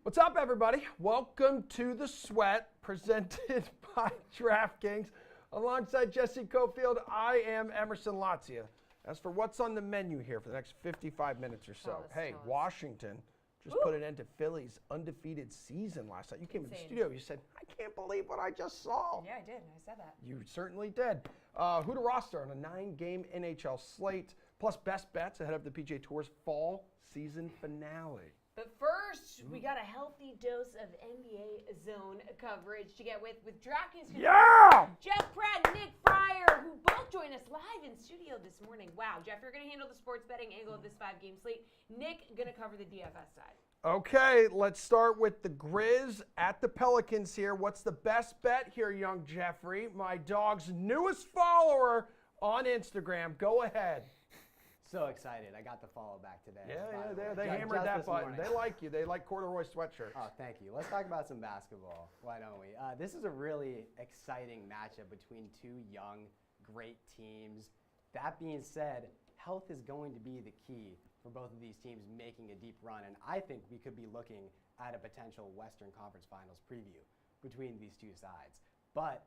What's up, everybody? Welcome to The Sweat, presented by DraftKings. Alongside Jesse Cofield, I am Emerson Latzia. As for what's on the menu here for the next 55 minutes or so, Washington just put an end to Philly's undefeated season last night. You came to the studio, you said, I can't believe what I just saw. Yeah, I did. I said that. You certainly did. Who to roster on a 9-game NHL slate, plus best bets ahead of the PGA Tour's fall season finale. But first, we got a healthy dose of NBA zone coverage to get with DraftKings. Yeah! Jeff Pratt and Nick Fryer, who both joined us live in studio this morning. Wow, Jeff, you're going to handle the sports betting angle of this 5-game slate. Nick, going to cover the DFS side. Okay, let's start with the Grizz at the Pelicans here. What's the best bet here, young Jeffrey? My dog's newest follower on Instagram. Go ahead. So excited. I got the follow back today. Yeah, they hammered that button. They like you. They like corduroy sweatshirts. Oh, thank you. Let's talk about some basketball. Why don't we? This is a really exciting matchup between two young, great teams. That being said, health is going to be the key for both of these teams making a deep run, and I think we could be looking at a potential Western Conference Finals preview between these two sides. But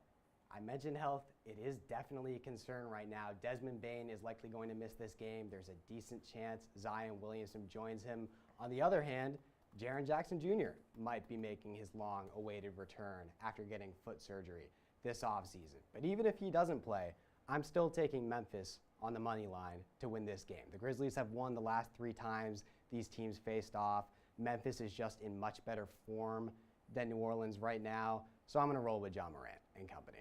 I mentioned health. It is definitely a concern right now. Desmond Bane is likely going to miss this game. There's a decent chance Zion Williamson joins him. On the other hand, Jaren Jackson Jr. might be making his long-awaited return after getting foot surgery this offseason. But even if he doesn't play, I'm still taking Memphis on the money line to win this game. The Grizzlies have won the last 3 times these teams faced off. Memphis is just in much better form than New Orleans right now. So I'm going to roll with John Morant and company.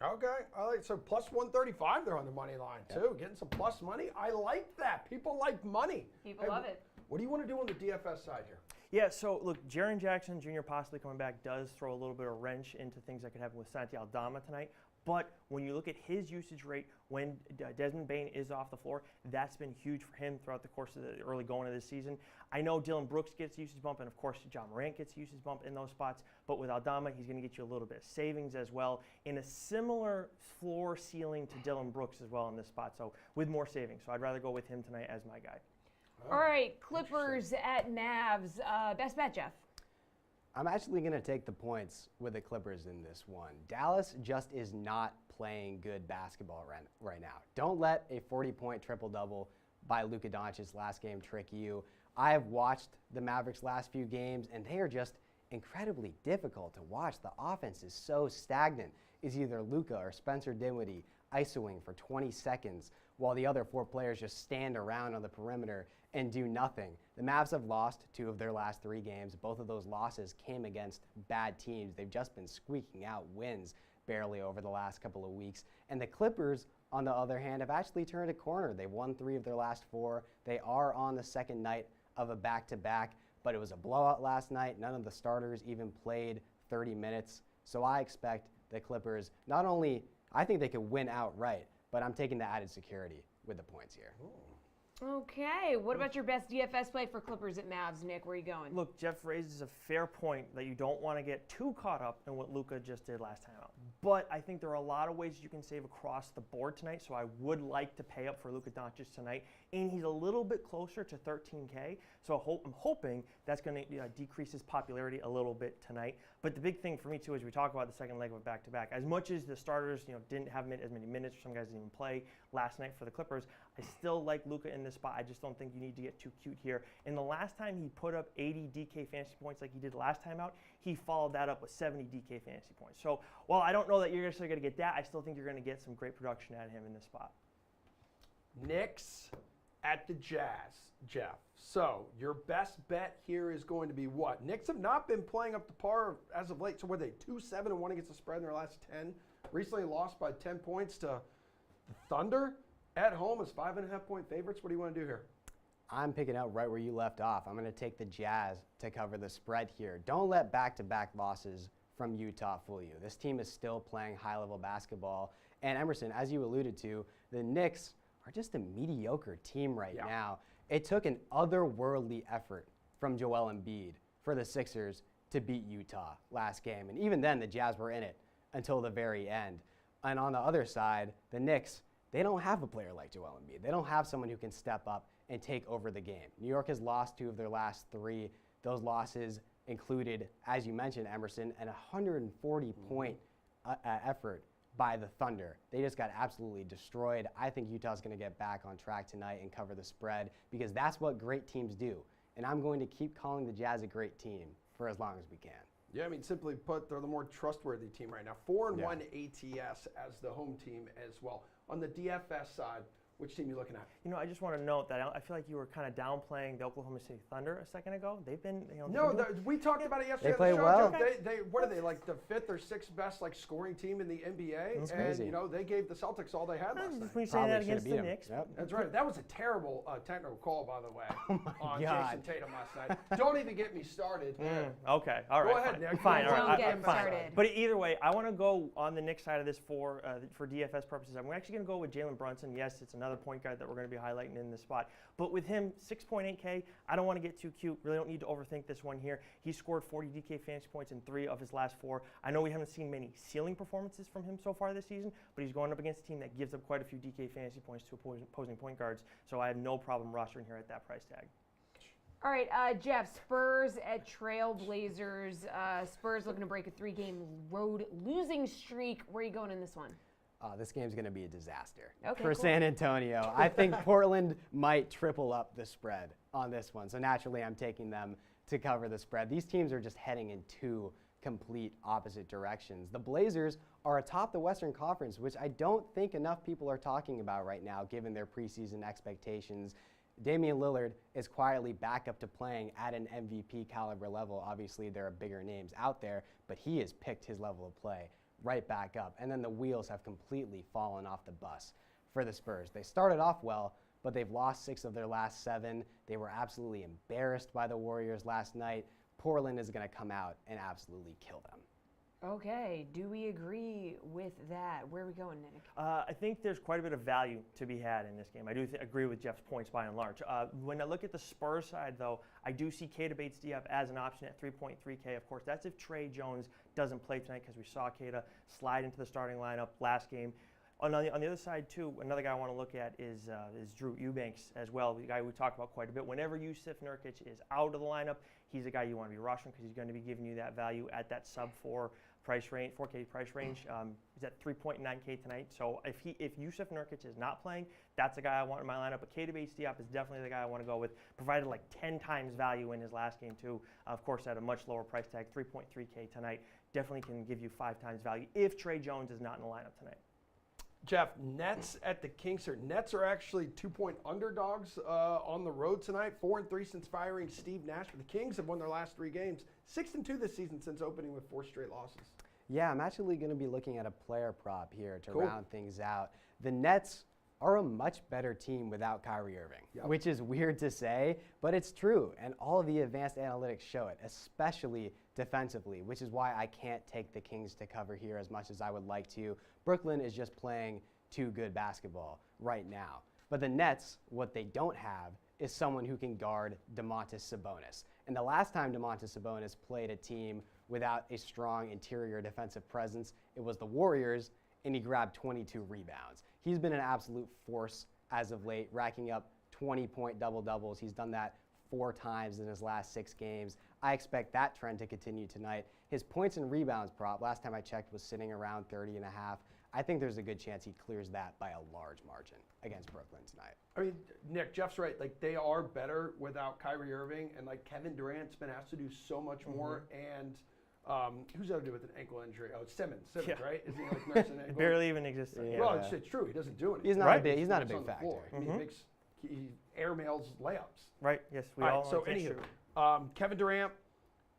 Okay, all right, so plus 135 there on the money line, too. Getting some plus money. I like that. People like money. People love it. What do you want to do on the DFS side here? Yeah, so look, Jaren Jackson Jr. possibly coming back does throw a little bit of wrench into things that could happen with Santi Aldama tonight. But when you look at his usage rate when Desmond Bane is off the floor, that's been huge for him throughout the course of the early going of this season. I know Dylan Brooks gets usage bump, and of course John Morant gets usage bump in those spots. But with Aldama, he's going to get you a little bit of savings as well, in a similar floor ceiling to Dylan Brooks as well in this spot. So with more savings, so I'd rather go with him tonight as my guy. All right, Clippers at Mavs. Best bet, Jeff. I'm actually going to take the points with the Clippers in this one. Dallas just is not playing good basketball right now. Don't let a 40-point triple-double by Luka Doncic's last game trick you. I have watched the Mavericks' last few games, and they are just incredibly difficult to watch. The offense is so stagnant. It's either Luka or Spencer Dinwiddie isoing for 20 seconds while the other 4 players just stand around on the perimeter and do nothing. The Mavs have lost 2 of their last 3 games. Both of those losses came against bad teams. They've just been squeaking out wins barely over the last couple of weeks. And the Clippers, on the other hand, have actually turned a corner. They've won 3 of their last 4. They are on the second night of a back-to-back, but it was a blowout last night. None of the starters even played 30 minutes. So I expect the Clippers, not only, I think they could win outright, but I'm taking the added security with the points here. Ooh. Okay, what about your best DFS play for Clippers at Mavs, Nick? Where are you going? Look, Jeff raises a fair point that you don't want to get too caught up in what Luka just did last time out. But I think there are a lot of ways you can save across the board tonight, so I would like to pay up for Luka Doncic tonight. And he's a little bit closer to 13K, so I'm hoping that's going to decrease his popularity a little bit tonight. But the big thing for me, too, is we talk about the second leg of a back-to-back. As much as the starters didn't have as many minutes, or some guys didn't even play last night for the Clippers, I still like Luka in this spot. I just don't think you need to get too cute here. And the last time he put up 80 DK fantasy points like he did last time out, he followed that up with 70 DK fantasy points. So while I don't know that you're necessarily going to get that, I still think you're going to get some great production out of him in this spot. Knicks at the Jazz, Jeff. So your best bet here is going to be what? Knicks have not been playing up to par as of late. So were they 2-7-1 against the spread in their last 10? Recently lost by 10 points to the Thunder at home as 5.5-point favorites. What do you want to do here? I'm picking out right where you left off. I'm going to take the Jazz to cover the spread here. Don't let back-to-back losses from Utah fool you. This team is still playing high-level basketball. And Emerson, as you alluded to, the Knicks are just a mediocre team right now. It took an otherworldly effort from Joel Embiid for the Sixers to beat Utah last game. And even then, the Jazz were in it until the very end. And on the other side, the Knicks, they don't have a player like Joel Embiid. They don't have someone who can step up and take over the game. New York has lost 2 of their last 3. Those losses included, as you mentioned, Emerson, an 140-point effort by the Thunder. They just got absolutely destroyed. I think Utah's going to get back on track tonight and cover the spread because that's what great teams do. And I'm going to keep calling the Jazz a great team for as long as we can. Yeah, I mean, simply put, they're the more trustworthy team right now. 4-1 ATS as the home team as well. On the DFS side, which team are you looking at? You know, I just want to note that I feel like you were kind of downplaying the Oklahoma City Thunder a second ago. They've been, We talked about it yesterday. They play on the show, well. Jeff. They what are they, like the 5th or 6th best scoring team in the NBA? That's and crazy. they gave the Celtics all they had last night. When you say Probably that should've against beat the 'em. Knicks. Yep. That's right. That was a terrible technical call, by the way, on God. Jason Tatum last night. Don't even get me started. Okay, all right. Go ahead, fine. Nick. Fine, all Don't right. get him fine. started. But either way, I want to go on the Knicks side of this for DFS purposes. I'm actually going to go with Jalen Brunson. Yes, it's another point guard that we're going to be highlighting in this spot. But with him, 6.8K, I don't want to get too cute. Really don't need to overthink this one here. He scored 40 DK fantasy points in 3 of his last 4. I know we haven't seen many ceiling performances from him so far this season, but he's going up against a team that gives up quite a few DK fantasy points to opposing point guards. So I have no problem rostering here at that price tag. All right, Jeff, Spurs at Trailblazers. Spurs looking to break a 3-game road losing streak. Where are you going in this one? This game's going to be a disaster Okay, for cool. San Antonio. I think Portland might triple up the spread on this one. So naturally, I'm taking them to cover the spread. These teams are just heading in 2 complete opposite directions. The Blazers are atop the Western Conference, which I don't think enough people are talking about right now, given their preseason expectations. Damian Lillard is quietly back up to playing at an MVP caliber level. Obviously, there are bigger names out there, but he has picked his level of play right back up. And then the wheels have completely fallen off the bus for the Spurs. They started off well, but they've lost 6 of their last 7. They were absolutely embarrassed by the Warriors last night. Portland is going to come out and absolutely kill them. Okay, do we agree with that? Where are we going, Nick? I think there's quite a bit of value to be had in this game. I do agree with Jeff's points by and large. When I look at the Spurs side, though, I do see Keita Bates-Diop as an option at 3.3K. Of course, that's if Trey Jones doesn't play tonight because we saw Keita slide into the starting lineup last game. On the other side, too, another guy I want to look at is Drew Eubanks as well, the guy we talk about quite a bit. Whenever Yusuf Nurkic is out of the lineup, he's a guy you want to be rushing because he's going to be giving you that value at that sub-4 price range, 4K price range. He's at 3.9K tonight. So if Yusuf Nurkic is not playing, that's the guy I want in my lineup. But Keita Bates-Diop is definitely the guy I want to go with. Provided like 10 times value in his last game too. Of course, at a much lower price tag, 3.3K tonight. Definitely can give you 5 times value if Trey Jones is not in the lineup tonight. Jeff, Nets at the Kings here. Nets are actually 2-point underdogs on the road tonight. 4-3 since firing Steve Nash. But the Kings have won their last 3 games. 6-2 this season since opening with 4 straight losses. Yeah, I'm actually going to be looking at a player prop here to round things out. The Nets are a much better team without Kyrie Irving, which is weird to say, but it's true. And all of the advanced analytics show it, especially defensively, which is why I can't take the Kings to cover here as much as I would like to. Brooklyn is just playing too good basketball right now. But the Nets, what they don't have is someone who can guard Domantas Sabonis. And the last time Domantas Sabonis played a team without a strong interior defensive presence, it was the Warriors, and he grabbed 22 rebounds. He's been an absolute force as of late, racking up 20-point double-doubles. He's done that 4 times in his last 6 games. I expect that trend to continue tonight. His points and rebounds prop, last time I checked, was sitting around 30.5. I think there's a good chance he clears that by a large margin against Brooklyn tonight. I mean, Nick, Jeff's right. Like, they are better without Kyrie Irving, and like Kevin Durant's been asked to do so much more. And who's that to do with an ankle injury? Oh, it's Simmons, right? Isn't he like nursing an ankle? It barely even exists. Yeah. Well, it's true. He doesn't do anything. He's not Right. a big. He's not a He's big on the factor. floor. I mean, he airmails layups. Right, yes, we All all right, so understand. anywho, Kevin Durant,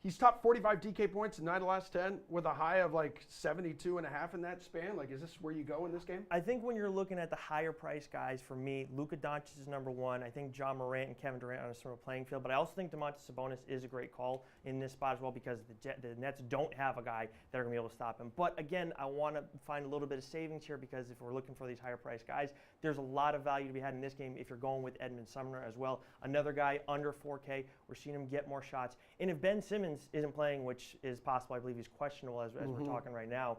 he's topped 45 DK points in 9 of the last 10 with a high of like 72.5 in that span. Like, is this where you go in this game? I think when you're looking at the higher price guys, for me, Luka Doncic is number 1. I think John Morant and Kevin Durant on a similar playing field. But I also think Domantas Sabonis is a great call in this spot as well because the Nets don't have a guy that are going to be able to stop him. But again, I want to find a little bit of savings here because if we're looking for these higher price guys, there's a lot of value to be had in this game if you're going with Edmund Sumner as well. Another guy under 4K. We're seeing him get more shots. And if Ben Simmons Simmons isn't playing, which is possible. I believe he's questionable as we're talking right now.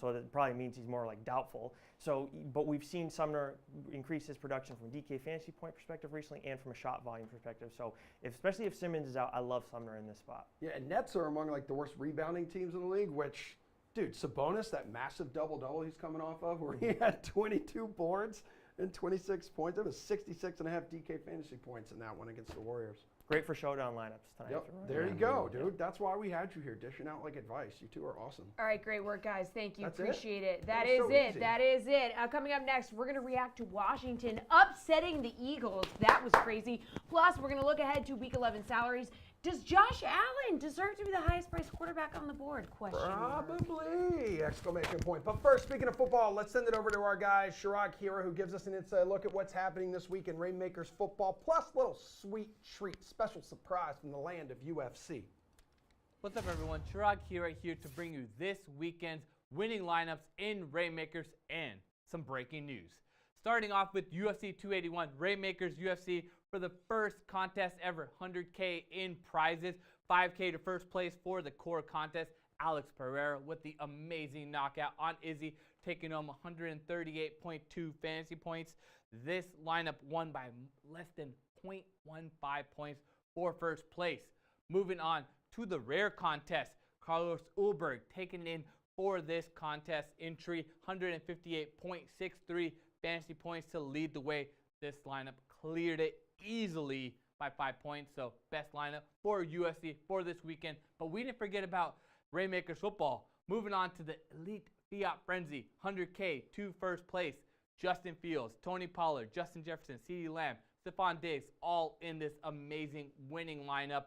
So that probably means he's more like doubtful. So, but we've seen Sumner increase his production from a DK fantasy point perspective recently and from a shot volume perspective. So, especially if Simmons is out, I love Sumner in this spot. Yeah, and Nets are among like the worst rebounding teams in the league, which, dude, Sabonis, that massive double-double he's coming off of where he had 22 boards and 26 points. There was 66.5 DK fantasy points in that one against the Warriors. Great for showdown lineups tonight. Yep, there you go, dude. That's why we had you here, dishing out like advice. You two are awesome. All right, great work, guys. Thank you. That's it? Appreciate it. That That was is so it. easy. That is it. Coming up next, we're going to react to Washington upsetting the Eagles. That was crazy. Plus, we're going to look ahead to Week 11 salaries. Does Josh Allen deserve to be the highest priced quarterback on the board? Question mark. Probably! Exclamation point. But first, speaking of football, let's send it over to our guy, Chirag Hira, who gives us an inside look at what's happening this week in Rainmakers football, plus a little sweet treat, special surprise from the land of UFC. What's up, everyone? Chirag here to bring you this weekend's winning lineups in Rainmakers and some breaking news. Starting off with UFC 281, Rainmakers UFC for the first contest ever, $100K in prizes, $5K to first place for the core contest. Alex Pereira with the amazing knockout on Izzy, taking home 138.2 fantasy points. This lineup won by less than 0.15 points for first place. Moving on to the rare contest, Carlos Ulberg taking in for this contest entry, 158.63 fantasy points to lead the way. This lineup cleared it easily by 5 points, so best lineup for UFC for this weekend. But we didn't forget about Rainmakers football. Moving on to the Elite Fiat Frenzy, 100K to first place. Justin Fields, Tony Pollard, Justin Jefferson, CeeDee Lamb, Stephon Diggs, all in this amazing winning lineup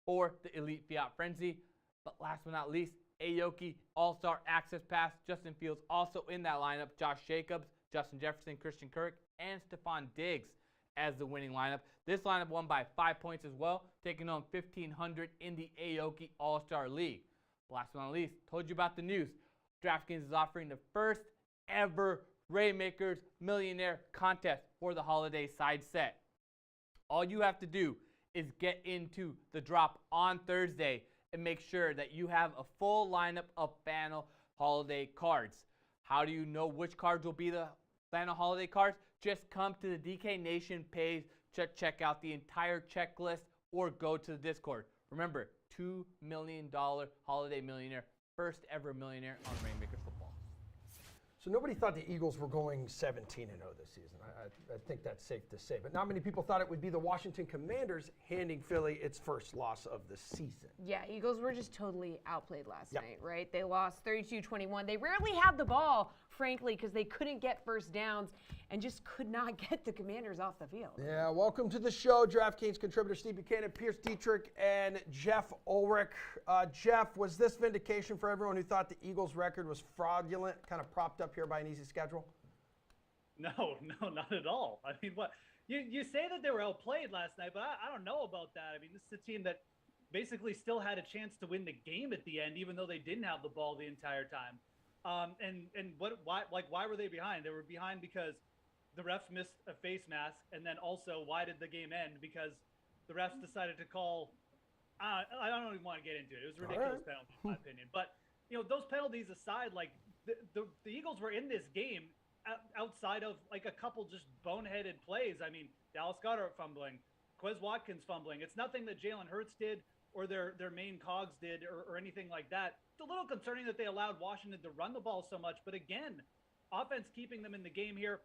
for the Elite Fiat Frenzy. But last but not least, Aoki All-Star Access Pass, Justin Fields also in that lineup, Josh Jacobs, Justin Jefferson, Christian Kirk, and Stephon Diggs as the winning lineup. This lineup won by 5 points as well, taking home $1,500 in the Aoki All-Star League. Last but not least, told you about the news. DraftKings is offering the first ever Rainmakers Millionaire Contest for the holiday side set. All you have to do is get into the drop on Thursday and make sure that you have a full lineup of Flannel holiday cards. How do you know which cards will be the Flannel holiday cards? Just come to the DK Nation page to check out the entire checklist or go to the Discord. Remember, $2 million holiday millionaire, first ever millionaire on Rainmakers football. So nobody thought the Eagles were going 17-0 this season. I think that's safe to say. But not many people thought it would be the Washington Commanders handing Philly its first loss of the season. Yeah, Eagles were just totally outplayed last Yep. night, right? They lost 32-21. They rarely had the ball, frankly, because they couldn't get first downs and just could not get the Commanders off the field. Yeah, welcome to the show, DraftKings contributor Steve Buchanan, Pierce Dietrich, and Jeff Ulrich. Jeff, was this vindication for everyone who thought the Eagles' record was fraudulent, kind of propped up here by an easy schedule? No, not at all. I mean, what you say that they were outplayed last night, but I don't know about that. I mean, this is a team that basically still had a chance to win the game at the end, even though they didn't have the ball the entire time. Why were they behind? They were behind because the refs missed a face mask, and then also why did the game end? Because the refs decided to call. I don't even want to get into it. It was a ridiculous penalty, in my opinion. But you know, those penalties aside, like the Eagles were in this game outside of like a couple just boneheaded plays. I mean, Dallas Goedert fumbling, Quez Watkins fumbling. It's nothing that Jalen Hurts did or their main cogs did or anything like that. It's a little concerning that they allowed Washington to run the ball so much. But again, offense keeping them in the game here.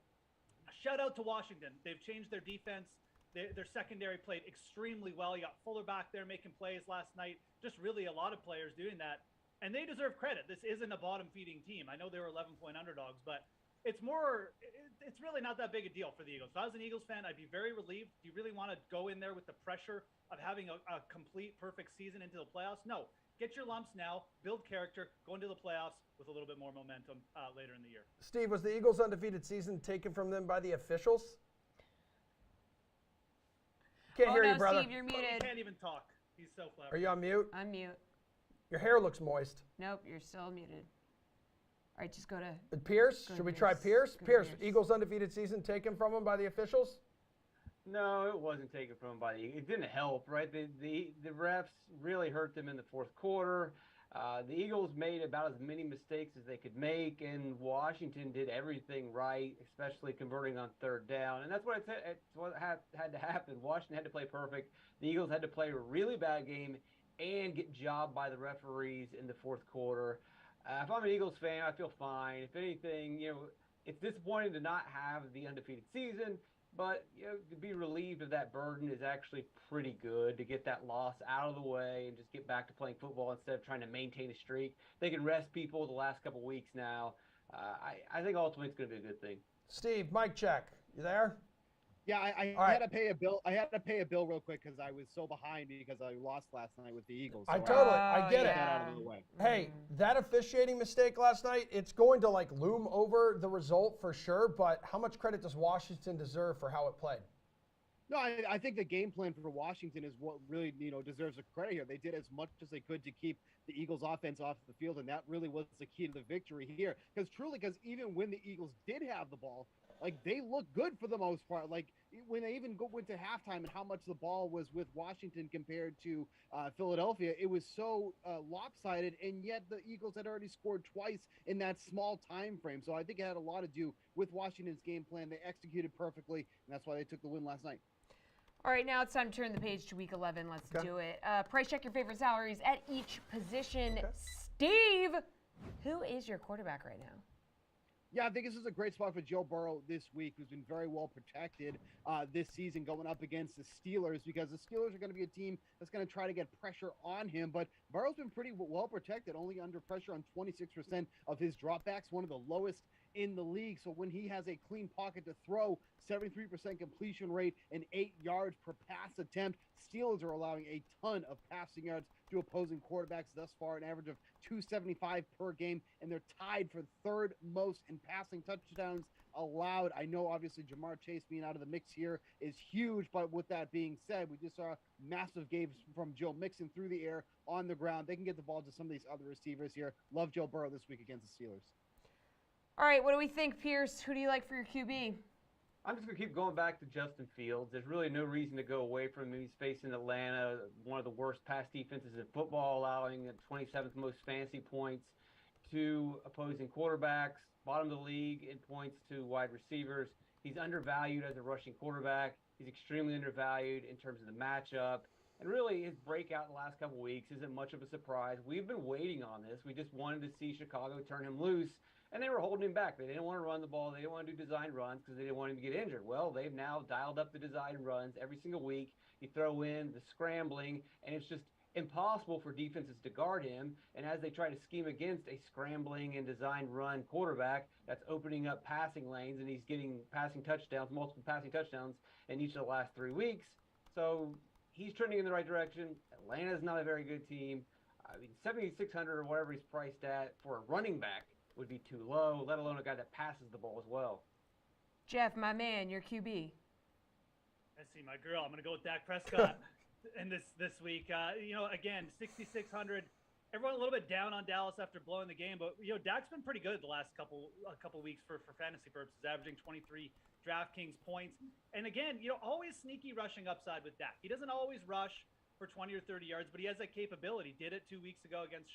Shout out to Washington. They've changed their defense. Their secondary played extremely well. You got Fuller back there making plays last night. Just really a lot of players doing that. And they deserve credit. This isn't a bottom-feeding team. I know they were 11-point underdogs, but it's really not that big a deal for the Eagles. If I was an Eagles fan, I'd be very relieved. Do you really want to go in there with the pressure of having a complete, perfect season into the playoffs? No. Get your lumps now, build character, go into the playoffs with a little bit more momentum later in the year. Steve, was the Eagles' undefeated season taken from them by the officials? Can't hear you, brother. Steve, you're He muted. can't even talk. He's so clever. Are you on mute? Unmute. Your hair looks moist. Nope, you're still muted. All right, just go to. Pierce? Go Should we Pierce. try Pierce? Go Pierce, Pierce. Eagles' undefeated season taken from them by the officials? No, it wasn't taken from them by the. It didn't help, right? The refs really hurt them in the fourth quarter. The Eagles made about as many mistakes as they could make, and Washington did everything right, especially converting on third down. And that's what had to happen. Washington had to play perfect. The Eagles had to play a really bad game and get jobbed by the referees in the fourth quarter. If I'm an Eagles fan, I feel fine. If anything, it's disappointing to not have the undefeated season. But to be relieved of that burden is actually pretty good, to get that loss out of the way and just get back to playing football instead of trying to maintain a streak. They can rest people the last couple weeks now. I think ultimately it's going to be a good thing. Steve, mic check. You there? Yeah, I All had right. to pay a bill. I had to pay a bill real quick because I was so behind because I lost last night with the Eagles. So I had get to it. get that out of the way. Hey, that officiating mistake last night, it's going to loom over the result for sure, but how much credit does Washington deserve for how it played? No, I think the game plan for Washington is what really deserves a credit here. They did as much as they could to keep the Eagles' offense off the field, and that really was the key to the victory here. Because even when the Eagles did have the ball, they looked good for the most part. When they even went to halftime and how much the ball was with Washington compared to Philadelphia, it was so lopsided, and yet the Eagles had already scored twice in that small time frame. So I think it had a lot to do with Washington's game plan. They executed perfectly, and that's why they took the win last night. All right, now it's time to turn the page to Week 11. Let's do it. Price check your favorite salaries at each position. Okay. Steve, who is your quarterback right now? Yeah, I think this is a great spot for Joe Burrow this week, who's been very well protected this season going up against the Steelers, because the Steelers are going to be a team that's going to try to get pressure on him. But Burrow's been pretty well protected, only under pressure on 26% of his dropbacks, one of the lowest in the league. So when he has a clean pocket to throw, 73% completion rate and 8 yards per pass attempt, Steelers are allowing a ton of passing yards to opposing quarterbacks thus far, an average of 275 per game, and they're tied for third most in passing touchdowns allowed. I know obviously Jamar Chase being out of the mix here is huge, but with that being said, we just saw massive games from Joe Mixon through the air, on the ground. They can get the ball to some of these other receivers here. Love Joe Burrow this week against the Steelers. All right, what do we think, Pierce? Who do you like for your QB? I'm just going to keep going back to Justin Fields. There's really no reason to go away from him. He's facing Atlanta, one of the worst pass defenses in football, allowing the 27th most fantasy points to opposing quarterbacks, bottom of the league in points to wide receivers. He's undervalued as a rushing quarterback. He's extremely undervalued in terms of the matchup. And really, his breakout in the last couple of weeks isn't much of a surprise. We've been waiting on this. We just wanted to see Chicago turn him loose. And they were holding him back. They didn't want to run the ball. They didn't want to do design runs because they didn't want him to get injured. Well, they've now dialed up the design runs every single week. You throw in the scrambling, and it's just impossible for defenses to guard him. And as they try to scheme against a scrambling and design run quarterback, that's opening up passing lanes, and he's getting passing touchdowns, multiple passing touchdowns in each of the last 3 weeks. So he's trending in the right direction. Atlanta's not a very good team. I mean, 7,600 or whatever he's priced at for a running back would be too low, let alone a guy that passes the ball as well. Jeff, my man, your QB. I see my girl. I'm going to go with Dak Prescott in this week. Again, 6,600. Everyone a little bit down on Dallas after blowing the game, but Dak's been pretty good the last couple weeks for fantasy purposes, averaging 23 DraftKings points. And again, always sneaky rushing upside with Dak. He doesn't always rush for 20 or 30 yards, but he has that capability. Did it 2 weeks ago against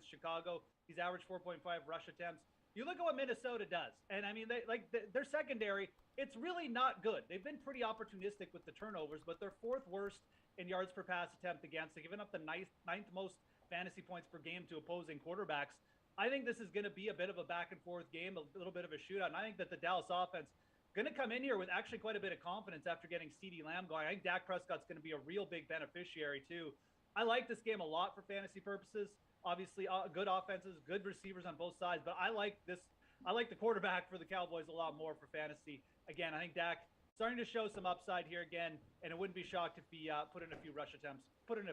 Chicago. He's averaged 4.5 rush attempts. You look at what Minnesota does, and I mean, their secondary, it's really not good. They've been pretty opportunistic with the turnovers, but they're fourth worst in yards per pass attempt against. They've given up the ninth most fantasy points per game to opposing quarterbacks. I think this is going to be a bit of a back and forth game, a little bit of a shootout, and I think that the Dallas offense going to come in here with actually quite a bit of confidence after getting CeeDee Lamb going. I think Dak Prescott's going to be a real big beneficiary too. I like this game a lot for fantasy purposes. Obviously, good offenses, good receivers on both sides, but I like the quarterback for the Cowboys a lot more for fantasy. Again, I think Dak starting to show some upside here again, and it wouldn't be shocked if he put in a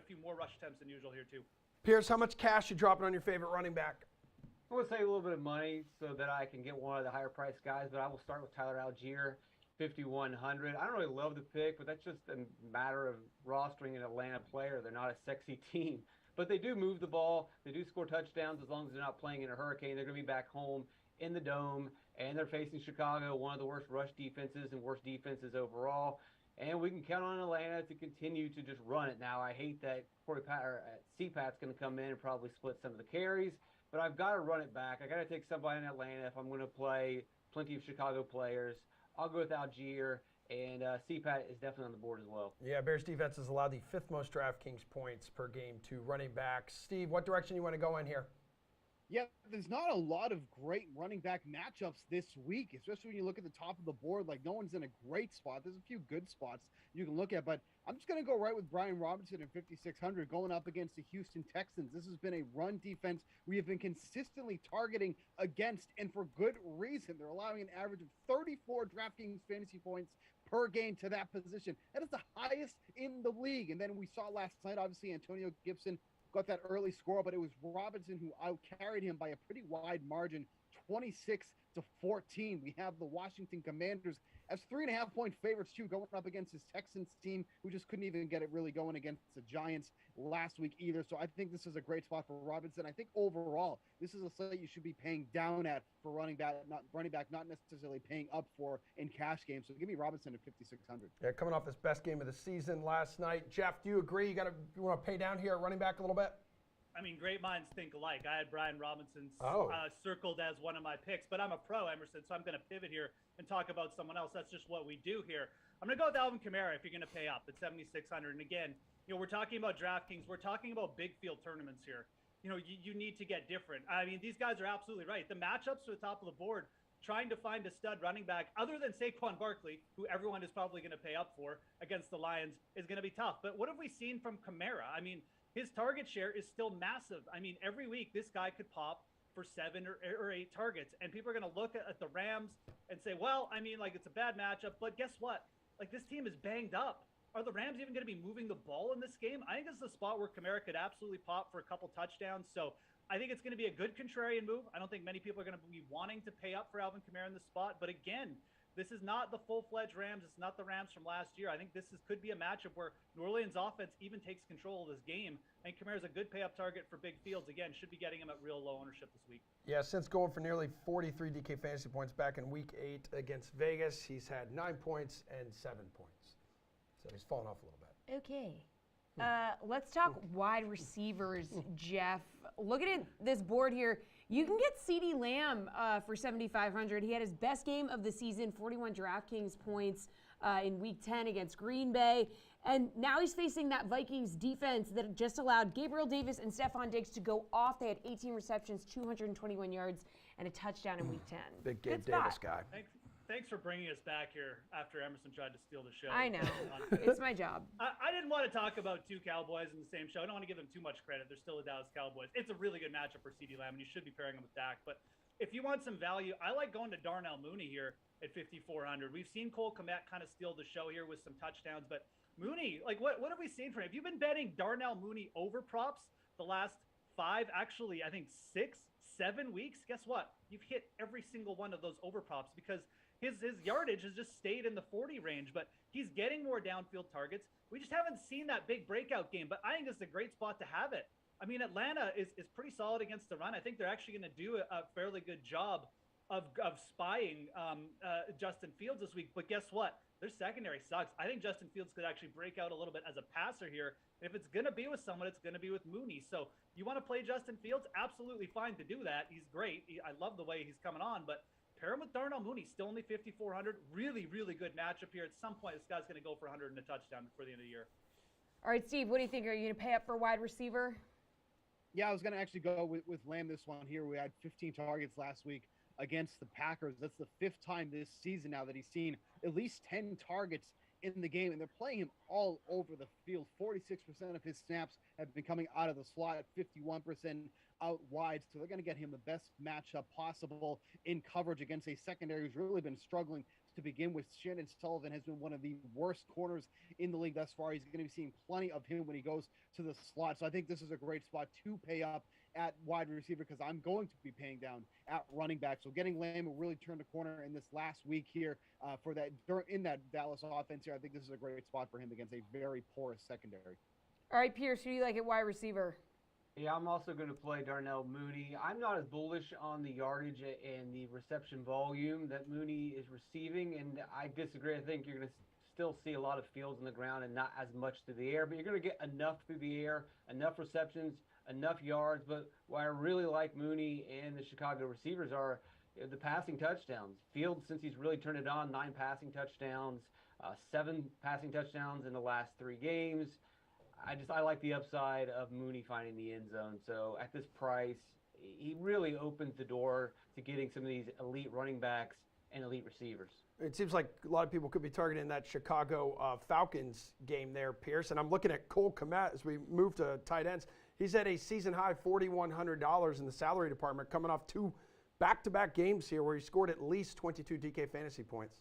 few more rush attempts than usual here too. Pierce, how much cash you dropping on your favorite running back? I'm going to save a little bit of money so that I can get one of the higher priced guys, but I will start with Tyler Algier, 5,100. I don't really love the pick, but that's just a matter of rostering an Atlanta player. They're not a sexy team, but they do move the ball. They do score touchdowns as long as they're not playing in a hurricane. They're going to be back home in the Dome, and they're facing Chicago, one of the worst rush defenses and worst defenses overall. and we can count on Atlanta to continue to just run it. Now, I hate that CPAT's going to come in and probably split some of the carries, but I've got to run it back. I got to take somebody in Atlanta if I'm going to play plenty of Chicago players. I'll go with Algier, and CPAT is definitely on the board as well. Yeah, Bears defense has allowed the 5th most DraftKings points per game to running backs. Steve, what direction you want to go in here? Yeah, there's not a lot of great running back matchups this week, especially when you look at the top of the board. Like, no one's in a great spot. There's a few good spots you can look at, but I'm just going to go right with Brian Robinson at 5,600 going up against the Houston Texans. This has been a run defense we have been consistently targeting against, and for good reason. They're allowing an average of 34 DraftKings fantasy points per game to that position. That is the highest in the league. And then we saw last night, obviously, Antonio Gibson got that early score, but it was Robinson who out-carried him by a pretty wide margin, 26-14. We have the Washington Commanders as 3.5-point favorites, too, going up against this Texans team who just couldn't even get it really going against the Giants last week either. So I think this is a great spot for Robinson. I think overall, this is a slate you should be paying down at for running back, not necessarily paying up for in cash games. So give me Robinson at 5,600. Yeah, coming off this best game of the season last night. Jeff, do you agree? You want to pay down here at running back a little bit? I mean, great minds think alike. I had Brian Robinson circled as one of my picks, but I'm a pro, Emerson, so I'm going to pivot here and talk about someone else. That's just what we do here. I'm going to go with Alvin Kamara if you're going to pay up at 7,600. And again, we're talking about DraftKings. We're talking about big field tournaments here. You need to get different. I mean, these guys are absolutely right. The matchups to the top of the board, trying to find a stud running back other than Saquon Barkley, who everyone is probably going to pay up for against the Lions, is going to be tough. But what have we seen from Kamara? I mean, his target share is still massive. I mean, every week this guy could pop for 7 or 8 targets, and people are going to look at the Rams and say, well, I mean, like, it's a bad matchup, but guess what? Like, this team is banged up. Are the Rams even going to be moving the ball in this game? I think this is a spot where Kamara could absolutely pop for a couple touchdowns. So I think it's going to be a good contrarian move. I don't think many people are going to be wanting to pay up for Alvin Kamara in this spot. But again, this is not the full-fledged Rams. It's not the Rams from last year. I think this could be a matchup where New Orleans offense even takes control of this game. And Kamara's a good pay-up target for big fields. Again, should be getting him at real low ownership this week. Yeah, since going for nearly 43 DK fantasy points back in Week 8 against Vegas, he's had 9 points and 7 points. So he's fallen off a little bit. Okay. Let's talk wide receivers, Jeff. Looking at this board here, you can get CeeDee Lamb for 7,500. He had his best game of the season, 41 DraftKings points in Week 10 against Green Bay. And now he's facing that Vikings defense that just allowed Gabriel Davis and Stephon Diggs to go off. They had 18 receptions, 221 yards, and a touchdown in Week 10. Big Gabe Davis guy. Thanks for bringing us back here after Emerson tried to steal the show. I know. It's my job. I didn't want to talk about two Cowboys in the same show. I don't want to give them too much credit. They're still the Dallas Cowboys. It's a really good matchup for CeeDee Lamb, and you should be pairing him with Dak. But if you want some value, I like going to Darnell Mooney here at 5,400. We've seen Cole Kmet kind of steal the show here with some touchdowns. But Mooney, like what have we seen from him? If you've been betting Darnell Mooney over props the last 5, actually, I think 6, 7 weeks, guess what? You've hit every single one of those over props because his yardage has just stayed in the 40 range, but he's getting more downfield targets. We just haven't seen that big breakout game, but I think this is a great spot to have it. I mean, Atlanta is pretty solid against the run. I think they're actually going to do a fairly good job of spying Justin Fields this week, but guess what? Their secondary sucks. I think Justin Fields could actually break out a little bit as a passer here. If it's going to be with someone, it's going to be with Mooney. So you want to play Justin Fields? Absolutely fine to do that. He's great. I love the way he's coming on, but pair him with Darnell Mooney, still only 5,400. Really, really good matchup here. At some point, this guy's going to go for 100 and a touchdown before the end of the year. All right, Steve, what do you think? Are you going to pay up for wide receiver? Yeah, I was going to actually go with Lamb this one here. We had 15 targets last week against the Packers. That's the 5th time this season now that he's seen at least 10 targets in the game, and they're playing him all over the field. 46% of his snaps have been coming out of the slot, at 51% out wide, so they're going to get him the best matchup possible in coverage against a secondary who's really been struggling to begin with. Shannon Sullivan has been one of the worst corners in the league thus far. He's going to be seeing plenty of him when he goes to the slot, so I think this is a great spot to pay up at wide receiver because I'm going to be paying down at running back. So getting Lamb will really turn the corner in this last week here for that in that Dallas offense here. I think this is a great spot for him against a very porous secondary. All right, Pierce, who do you like at wide receiver? Yeah, I'm also going to play Darnell Mooney. I'm not as bullish on the yardage and the reception volume that Mooney is receiving, and I disagree. I think you're going to still see a lot of Fields on the ground and not as much through the air, but you're going to get enough through the air, enough receptions, enough yards. But what I really like Mooney and the Chicago receivers are the passing touchdowns. Fields, since he's really turned it on, 9 passing touchdowns, 7 passing touchdowns in the last 3 games. I like the upside of Mooney finding the end zone. So at this price, he really opens the door to getting some of these elite running backs and elite receivers. It seems like a lot of people could be targeting that Chicago Falcons game there, Pierce. And I'm looking at Cole Kmet as we move to tight ends. He's at a season high $4,100 in the salary department, coming off 2 back-to-back games here where he scored at least 22 DK fantasy points.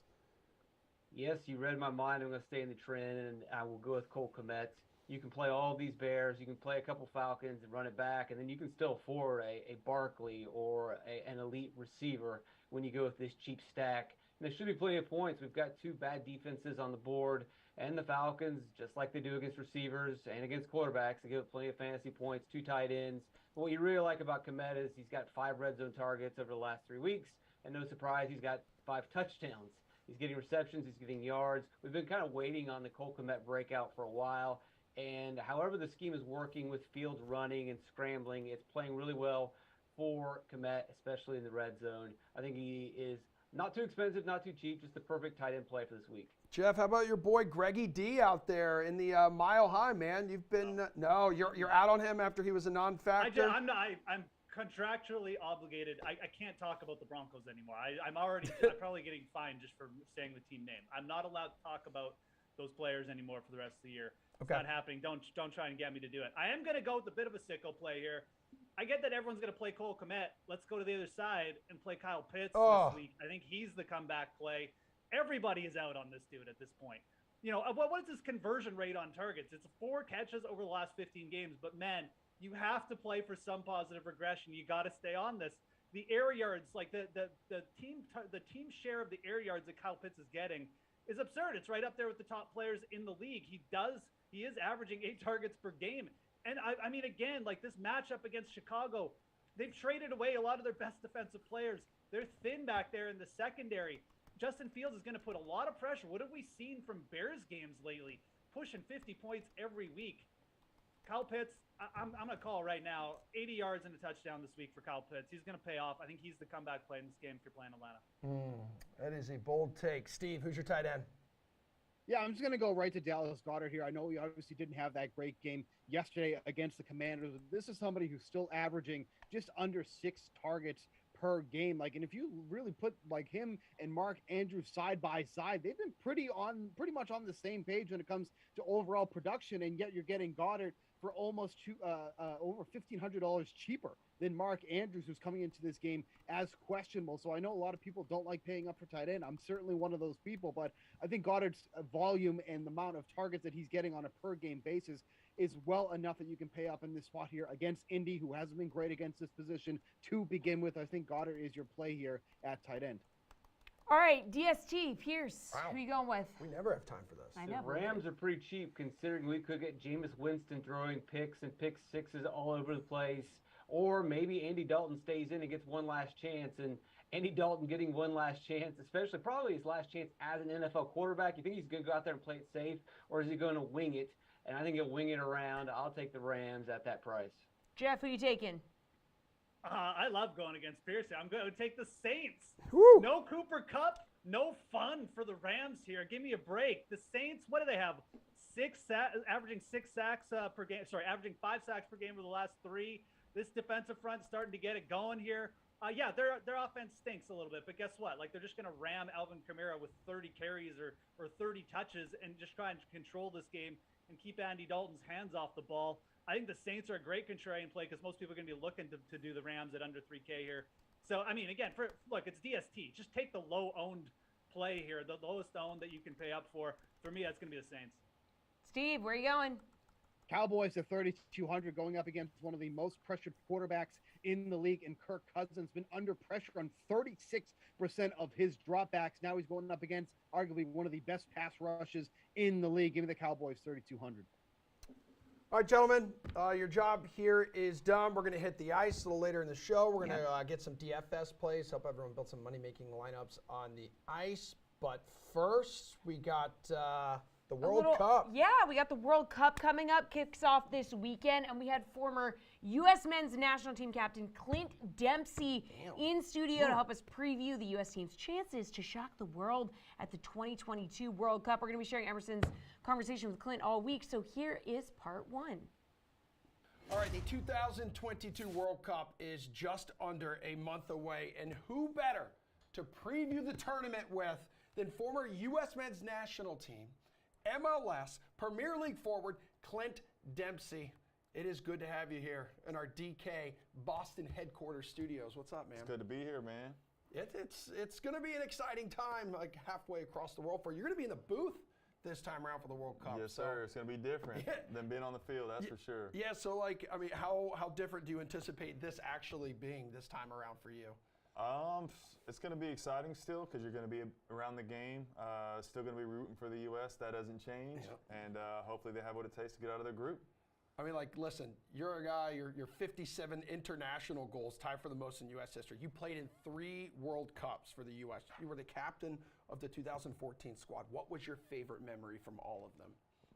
Yes, you read my mind. I'm going to stay in the trend, and I will go with Cole Kmet. You can play all these Bears. You can play a couple Falcons and run it back, and then you can still afford a Barkley or an elite receiver when you go with this cheap stack. And there should be plenty of points. We've got 2 bad defenses on the board, and the Falcons, just like they do against receivers and against quarterbacks, they give plenty of fantasy points, 2 tight ends. But what you really like about Kmet is he's got 5 red zone targets over the last 3 weeks, and no surprise, he's got 5 touchdowns. He's getting receptions, he's getting yards. We've been kind of waiting on the Cole Kmet breakout for a while. And however the scheme is working with Fields running and scrambling, it's playing really well for Kmet, especially in the red zone. I think he is not too expensive, not too cheap, just the perfect tight end play for this week. Jeff, how about your boy Greggy D out there in the Mile High, man? You've been no, you're out on him after he was a non-factor. I'm contractually obligated. I can't talk about the Broncos anymore. I'm probably getting fined just for saying the team name. I'm not allowed to talk about those players anymore for the rest of the year. It's not happening. Don't try and get me to do it. I am going to go with a bit of a sicko play here. I get that everyone's going to play Cole Kmet. Let's go to the other side and play Kyle Pitts this week. I think he's the comeback play. Everybody is out on this dude at this point. You know, what is his conversion rate on targets? It's 4 catches over the last 15 games. But, man, you have to play for some positive regression. You got to stay on this. The air yards, like the team share of the air yards that Kyle Pitts is getting is absurd. It's right up there with the top players in the league. He is averaging 8 targets per game. And I mean, again, like this matchup against Chicago, they've traded away a lot of their best defensive players. They're thin back there in the secondary. Justin Fields is going to put a lot of pressure. What have we seen from Bears games lately? Pushing 50 points every week. Kyle Pitts, I'm going to call right now, 80 yards and a touchdown this week for Kyle Pitts. He's going to pay off. I think he's the comeback play in this game if you're playing Atlanta. That is a bold take. Steve, who's your tight end? Yeah, I'm just going to go right to Dallas Goedert here. I know we obviously didn't have that great game yesterday against the Commanders. This is somebody who's still averaging just under 6 targets per game. Like, and if you really put like him and Mark Andrews side by side, they've been pretty much on the same page when it comes to overall production. And yet you're getting Goddard for almost over $1,500 cheaper than Mark Andrews, who's coming into this game as questionable. So I know a lot of people don't like paying up for tight end. I'm certainly one of those people, but I think Goddard's volume and the amount of targets that he's getting on a per game basis is well enough that you can pay up in this spot here against Indy, who hasn't been great against this position to begin with. I think Goddard is your play here at tight end. All right, DST, Pierce, Wow. who are you going with? We never have time for this. I know. The Rams are pretty cheap considering we could get Jameis Winston throwing picks and pick sixes all over the place. Or maybe Andy Dalton stays in and gets one last chance. And Andy Dalton getting one last chance, especially probably his last chance as an NFL quarterback. You think he's going to go out there and play it safe, or is he going to wing it? And I think he'll wing it around. I'll take the Rams at that price. Jeff, who you taking? I love going against Pierce. I'm going to take the Saints. Woo! No Cooper Kupp. No fun for the Rams here. Give me a break. The Saints, what do they have? Averaging 6 sacks per game. Sorry, averaging 5 sacks per game over the last 3. This defensive front starting to get it going here. Yeah, their offense stinks a little bit, but guess what? Like, they're just going to ram Alvin Kamara with 30 carries or 30 touches and just try and control this game and keep Andy Dalton's hands off the ball. I think the Saints are a great contrarian play because most people are going to be looking to do the Rams at under 3K here. So, I mean, again, look, it's DST. Just take the low-owned play here, the lowest owned that you can pay up for. For me, that's going to be the Saints. Steve, where are you going? Cowboys at 3,200 going up against one of the most pressured quarterbacks in the league, and Kirk Cousins been under pressure on 36% of his dropbacks. Now he's going up against arguably one of the best pass rushes in the league. Give me the Cowboys 3,200. All right, gentlemen, your job here is done. We're going to hit the ice a little later in the show. We're going to get some DFS plays, help everyone build some money-making lineups on the ice. But first, we got the A World little- Cup. Yeah, we got the World Cup coming up, kicks off this weekend, and we had former U.S. men's national team captain Clint Dempsey in studio to help us preview the U.S. team's chances to shock the world at the 2022 World Cup. We're going to be sharing Emerson's conversation with Clint all week, so here is part one. All right, the 2022 World Cup is just under a month away, and who better to preview the tournament with than former U.S. men's national team, MLS Premier League forward Clint Dempsey. It is good to have you here in our DK Boston headquarters studios. What's up, man? It's good to be here, man. It's going to be an exciting time, like halfway across the world for you. You're going to be in the booth this time around for the World Cup. Yes, sir. It's going to be different than being on the field, that's for sure. Yeah, so like, I mean, how different do you anticipate this actually being this time around for you? It's going to be exciting still because you're going to be around the game. Still going to be rooting for the U.S. That doesn't change. Yep. And hopefully they have what it takes to get out of their group. I mean, like, listen, you're a guy, you're 57 international goals, tied for the most in U.S. history. You played in 3 World Cups for the U.S. You were the captain of the 2014 squad. What was your favorite memory from all of them?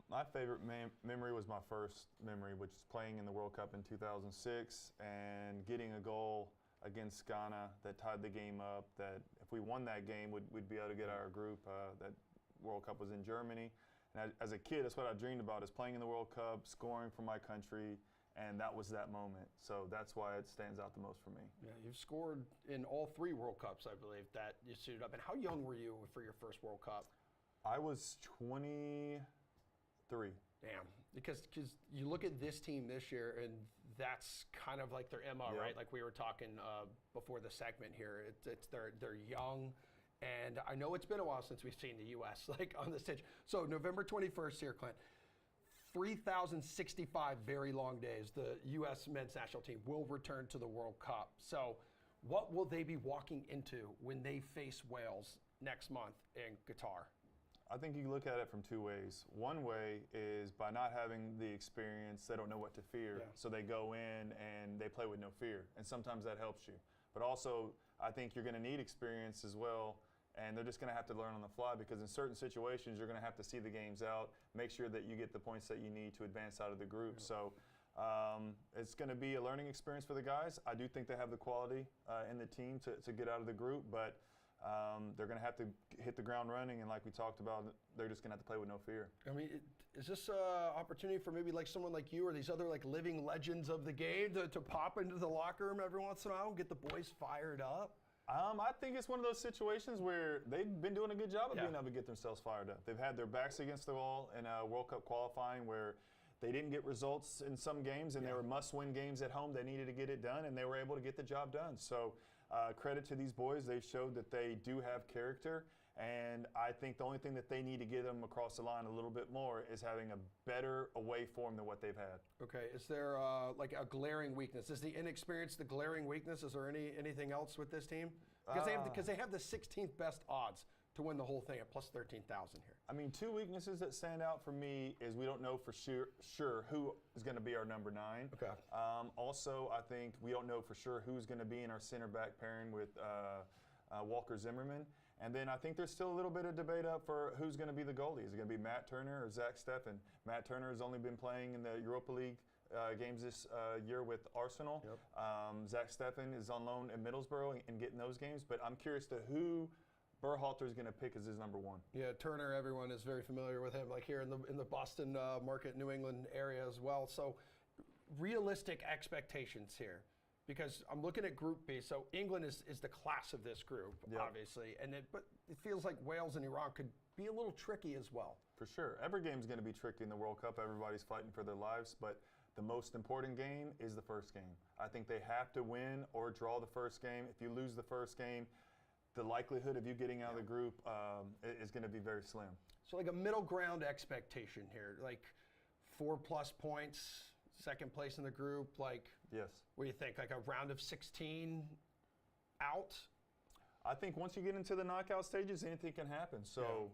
My favorite memory was my first memory, which is playing in the World Cup in 2006 and getting a goal against Ghana that tied the game up, that if we won that game, we'd be able to get our group. That World Cup was in Germany. And as a kid, that's what I dreamed about, is playing in the World Cup, scoring for my country, and that was that moment. So that's why it stands out the most for me. Yeah, you've scored in all 3 World Cups, I believe, that you suited up. And how young were you for your first World Cup? I was 23. Damn, because you look at this team this year, and that's kind of like their MO, Yep. right? Like we were talking before the segment here. It's they're young, and I know it's been a while since we've seen the U.S. like on the stage. So November 21st here, Clint. 3,065 very long days. The U.S. men's national team will return to the World Cup. So, what will they be walking into when they face Wales next month in Qatar? I think you look at it from 2 ways. One way is by not having the experience, they don't know what to fear. Yeah. So they go in and they play with no fear. And sometimes that helps you. But also, I think you're going to need experience as well. And they're just going to have to learn on the fly, because in certain situations, you're going to have to see the games out, make sure that you get the points that you need to advance out of the group. Yeah. So it's going to be a learning experience for the guys. I do think they have the quality in the team to get out of the group, but they're going to have to hit the ground running, and like we talked about, they're just going to have to play with no fear. I mean, is this an opportunity for maybe like someone like you or these other like living legends of the game to pop into the locker room every once in a while and get the boys fired up? I think it's one of those situations where they've been doing a good job of Yeah. being able to get themselves fired up. They've had their backs against the wall in World Cup qualifying where they didn't get results in some games, and they were must-win games at home. They needed to get it done, and they were able to get the job done. So credit to these boys. They've showed that they do have character, and I think the only thing that they need to get them across the line a little bit more is having a better away form than what they've had. Okay, is there like a glaring weakness? Is the inexperience the glaring weakness? Is there anything else with this team? Because they have the 16th best odds to win the whole thing at plus 13,000 here. I mean, 2 weaknesses that stand out for me is we don't know for sure who is going to be our number 9. Okay. Also, I think we don't know for sure who's going to be in our center back pairing with Walker Zimmerman. And then I think there's still a little bit of debate up for who's going to be the goalie. Is it going to be Matt Turner or Zach Steffen? Matt Turner has only been playing in the Europa League games this year with Arsenal. Yep. Zach Steffen is on loan in Middlesbrough and getting those games. But I'm curious to who Berhalter is going to pick as his number 1. Yeah, Turner, everyone is very familiar with him, like here in the Boston market, New England area as well. So realistic expectations here, because I'm looking at Group B. So England is the class of this group, Yep. obviously, but it feels like Wales and Iran could be a little tricky as well. For sure. Every game's going to be tricky in the World Cup. Everybody's fighting for their lives, but the most important game is the first game. I think they have to win or draw the first game. If you lose the first game, the likelihood of you getting out of the group is going to be very slim. So like a middle ground expectation here, like 4+ points, second place in the group, like Yes. what do you think? Like a round of 16 out? I think once you get into the knockout stages, anything can happen. So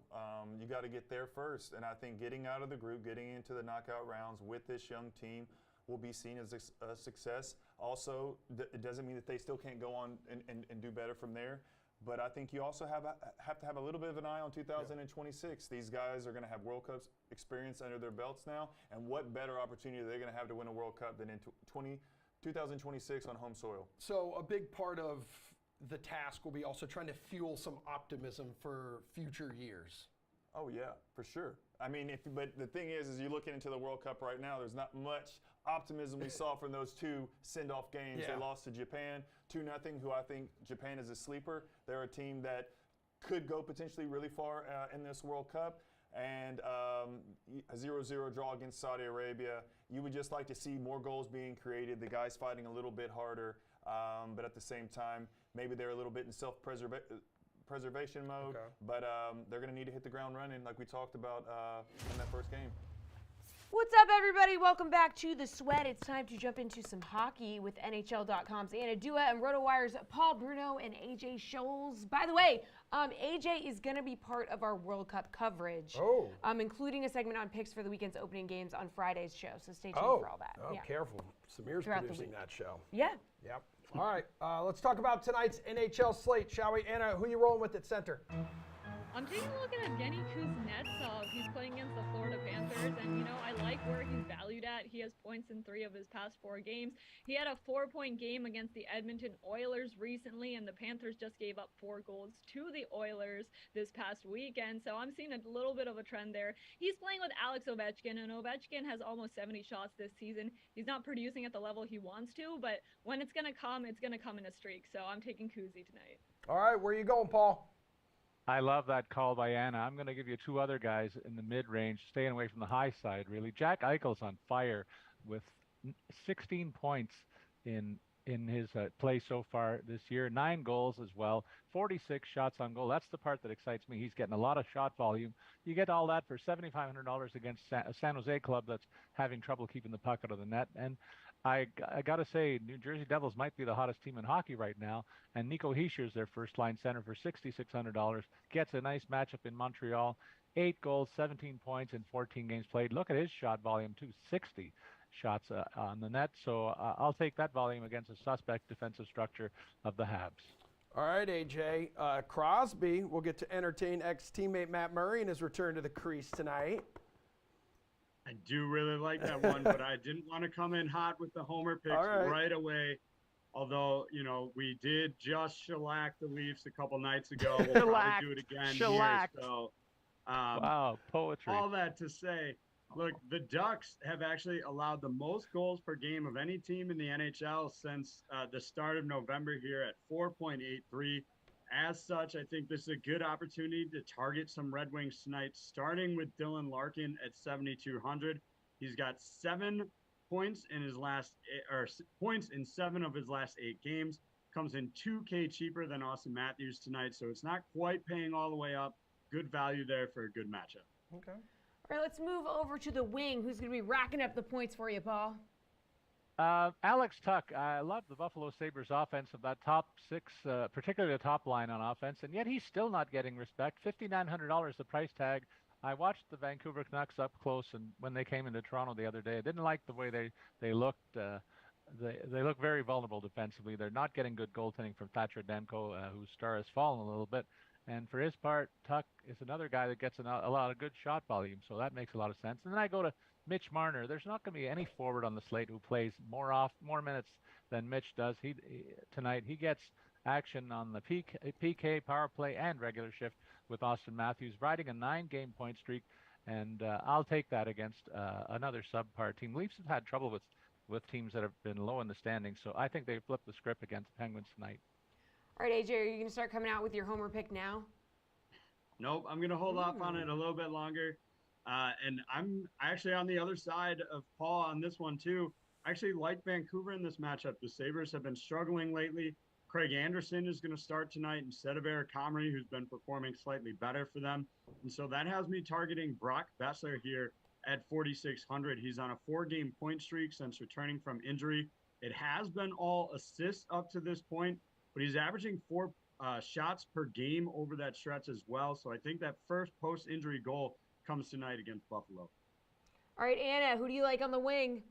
you got to get there first. And I think getting out of the group, getting into the knockout rounds with this young team will be seen as a success. Also, it doesn't mean that they still can't go on and do better from there. But I think you also have to have a little bit of an eye on 2026. These guys are going to have World Cup experience under their belts now, and what better opportunity are they going to have to win a World Cup than in 2026 on home soil? So a big part of the task will be also trying to fuel some optimism for future years. Oh yeah, for sure. I mean, but the thing is you looking into the World Cup right now. There's not much optimism we saw from those two send-off games. Yeah. They lost to Japan 2-0. Who I think Japan is a sleeper. They're a team that could go potentially really far in this World Cup. And a 0-0 draw against Saudi Arabia. You would just like to see more goals being created. The guys fighting a little bit harder, but at the same time, maybe they're a little bit in self-preservation mode. Okay. But they're going to need to hit the ground running, like we talked about in that first game. What's up, everybody? Welcome back to The Sweat. It's time to jump into some hockey with NHL.com's Anna Dua and RotoWire's Paul Bruno and AJ Scholes. By the way, AJ is going to be part of our World Cup coverage, including a segment on picks for the weekend's opening games on Friday's show. So stay tuned for all that. Oh, yeah. careful. Samir's Throughout the producing week. that show. Yeah. Yep. All right, let's talk about tonight's NHL slate, shall we? Anna, who you rolling with at center? I'm taking a look at Evgeny Kuznetsov. He's playing against the Florida Panthers, and, I like where he's valued at. He has points in 3 of his past 4 games. He had a 4-point game against the Edmonton Oilers recently, and the Panthers just gave up 4 goals to the Oilers this past weekend, so I'm seeing a little bit of a trend there. He's playing with Alex Ovechkin, and Ovechkin has almost 70 shots this season. He's not producing at the level he wants to, but when it's going to come in a streak, so I'm taking Kuzi tonight. All right, where are you going, Paul? I love that call by Anna. I'm going to give you 2 other guys in the mid-range, staying away from the high side, really. Jack Eichel's on fire with 16 points in his play so far this year, 9 goals as well, 46 shots on goal. That's the part that excites me. He's getting a lot of shot volume. You get all that for $7,500 against a San Jose club that's having trouble keeping the puck out of the net. And I got to say, New Jersey Devils might be the hottest team in hockey right now, and Nico Hischier's their first-line center for $6,600. Gets a nice matchup in Montreal. 8 goals, 17 points in 14 games played. Look at his shot volume, too, 60 shots on the net. So I'll take that volume against a suspect defensive structure of the Habs. All right, AJ. Crosby will get to entertain ex-teammate Matt Murray in his return to the crease tonight. I do really like that one, but I didn't want to come in hot with the homer picks right away. Although, we did just shellac the Leafs a couple nights ago. We'll probably do it again here. So, wow, poetry. All that to say, look, the Ducks have actually allowed the most goals per game of any team in the NHL since the start of November here at 4.83. As such, I think this is a good opportunity to target some Red Wings tonight, starting with Dylan Larkin at 7,200. He's got 7 points in his points in 7 of his last 8 games. Comes in $2K cheaper than Austin Matthews tonight, so it's not quite paying all the way up. Good value there for a good matchup. Okay. All right, let's move over to the wing. Who's going to be racking up the points for you, Paul? Alex Tuck. I love the Buffalo Sabres offense of that top 6, particularly the top line on offense, and yet he's still not getting respect. $5,900 the price tag. I watched the Vancouver Canucks up close, and when they came into Toronto the other day, I didn't like the way they looked. They look very vulnerable defensively. They're not getting good goaltending from Thatcher Demko, whose star has fallen a little bit. And for his part, Tuck is another guy that gets a lot of good shot volume, so that makes a lot of sense. And then I go to Mitch Marner. There's not going to be any forward on the slate who plays more minutes than Mitch does. Tonight he gets action on the PK, power play, and regular shift with Austin Matthews, riding a 9-game point streak, and I'll take that against another subpar team. Leafs have had trouble with teams that have been low in the standings, so I think they flipped the script against the Penguins tonight. All right, AJ, are you going to start coming out with your homer pick now? Nope, I'm going to hold off on it a little bit longer. And I'm actually on the other side of Paul on this one, too. I actually like Vancouver in this matchup. The Sabres have been struggling lately. Craig Anderson is going to start tonight instead of Eric Comrie, who's been performing slightly better for them. And so that has me targeting Brock Besser here at 4,600. He's on a 4-game point streak since returning from injury. It has been all assists up to this point, but he's averaging 4 shots per game over that stretch as well. So I think that first post-injury goal comes tonight against Buffalo. All right, Anna, who do you like on the wing?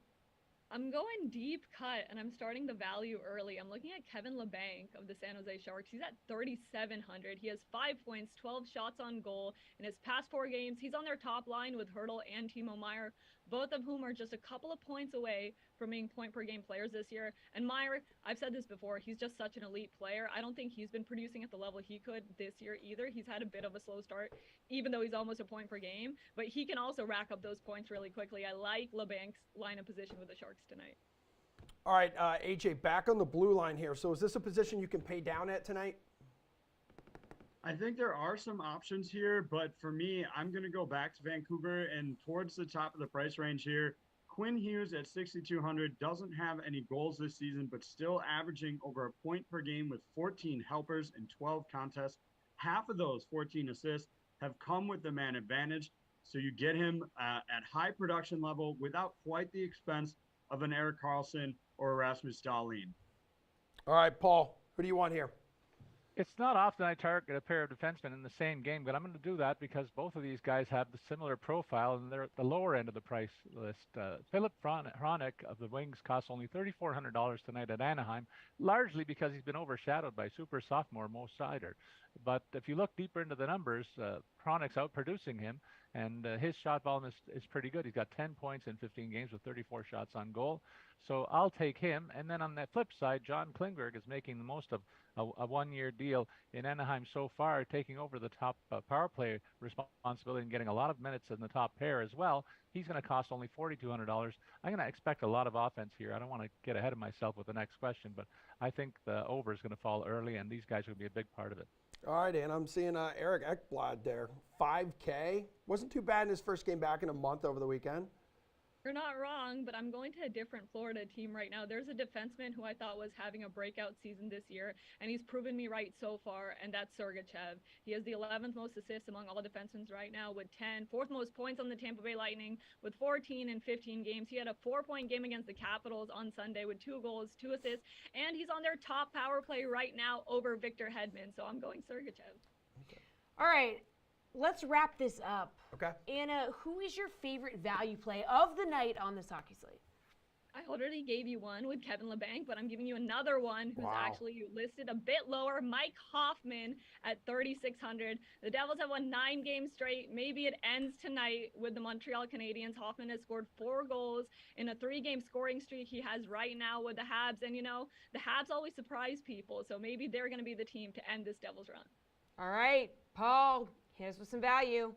I'm going deep cut, and I'm starting the value early. I'm looking at Kevin LeBanc of the San Jose Sharks. He's at 3,700. He has 5 points, 12 shots on goal in his past 4 games. He's on their top line with Hurdle and Timo Meyer, both of whom are just a couple of points away from being point-per-game players this year. And Meyer, I've said this before, he's just such an elite player. I don't think he's been producing at the level he could this year either. He's had a bit of a slow start, even though he's almost a point per game. But he can also rack up those points really quickly. I like LeBanc's line of position with the Sharks tonight. All right, AJ, back on the blue line here. So is this a position you can pay down at tonight? I think there are some options here, but for me, I'm going to go back to Vancouver and towards the top of the price range here. Quinn Hughes at 6,200 doesn't have any goals this season, but still averaging over a point per game with 14 helpers and 12 contests. Half of those 14 assists have come with the man advantage. So you get him at high production level without quite the expense of an Erik Karlsson or Rasmus Dahlin. All right, Paul, who do you want here? It's not often I target a pair of defensemen in the same game, but I'm going to do that because both of these guys have the similar profile and they're at the lower end of the price list. Philip Hronek of the Wings costs only $3,400 tonight at Anaheim, largely because he's been overshadowed by super sophomore Mo Seider. But if you look deeper into the numbers, Hronek's outproducing him, and his shot volume is pretty good. He's got 10 points in 15 games with 34 shots on goal. So I'll take him. And then on the flip side, John Klingberg is making the most of a one-year deal in Anaheim so far, taking over the top power play responsibility and getting a lot of minutes in the top pair as well. He's going to cost only $4,200. I'm going to expect a lot of offense here. I don't want to get ahead of myself with the next question, but I think the over is going to fall early, and these guys are going to be a big part of it. All right, and I'm seeing Eric Ekblad there, 5K. Wasn't too bad in his first game back in a month over the weekend. You're not wrong, but I'm going to a different Florida team right now. There's a defenseman who I thought was having a breakout season this year, and he's proven me right so far, and that's Sergachev. He has the 11th most assists among all defensemen right now with 10, 4th most points on the Tampa Bay Lightning with 14 in 15 games. He had a 4-point game against the Capitals on Sunday with 2 goals, 2 assists, and he's on their top power play right now over Victor Hedman, so I'm going Sergachev. Okay. All right. Let's wrap this up. Okay. Anna, who is your favorite value play of the night on this hockey slate? I already gave you one with Kevin LeBanc, but I'm giving you another one who's actually listed a bit lower, Mike Hoffman at 3,600. The Devils have won 9 games straight. Maybe it ends tonight with the Montreal Canadiens. Hoffman has scored 4 goals in a 3-game scoring streak he has right now with the Habs. And, you know, the Habs always surprise people, so maybe they're going to be the team to end this Devils run. All right, Paul, hit us with some value.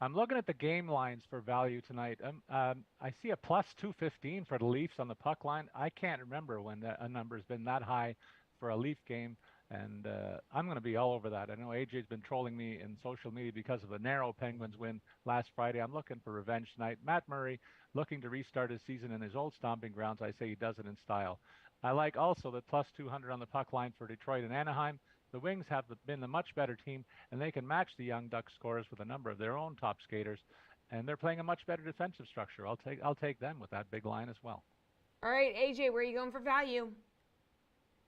I'm looking at the game lines for value tonight. I see a plus 215 for the Leafs on the puck line. I can't remember when a number's been that high for a Leaf game, and I'm going to be all over that. I know AJ's been trolling me in social media because of the narrow Penguins win last Friday. I'm looking for revenge tonight. Matt Murray looking to restart his season in his old stomping grounds. I say he does it in style. I like also the plus 200 on the puck line for Detroit and Anaheim. The Wings have been the much better team, and they can match the Young Ducks scorers with a number of their own top skaters, and they're playing a much better defensive structure. I'll take them with that big line as well. All right, AJ, where are you going for value?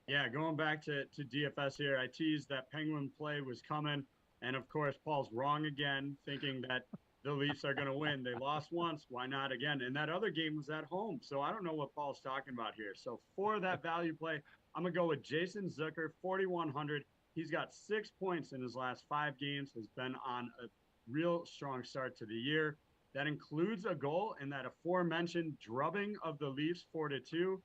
Yeah, going back to DFS here, I teased that Penguin play was coming, and of course, Paul's wrong again, thinking that the Leafs are going to win. They lost once, why not again? And that other game was at home, so I don't know what Paul's talking about here. So for that value play, I'm going to go with Jason Zucker, 4,100. He's got 6 points in his last 5 games, has been on a real strong start to the year. That includes a goal in that aforementioned drubbing of the Leafs 4-2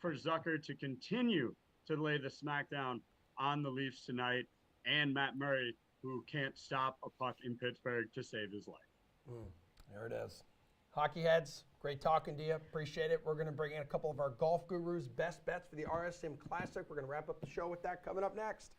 for Zucker to continue to lay the smackdown on the Leafs tonight, and Matt Murray, who can't stop a puck in Pittsburgh to save his life. There it is. Hockey heads, great talking to you. Appreciate it. We're going to bring in a couple of our golf gurus' best bets for the RSM Classic. We're going to wrap up the show with that coming up next.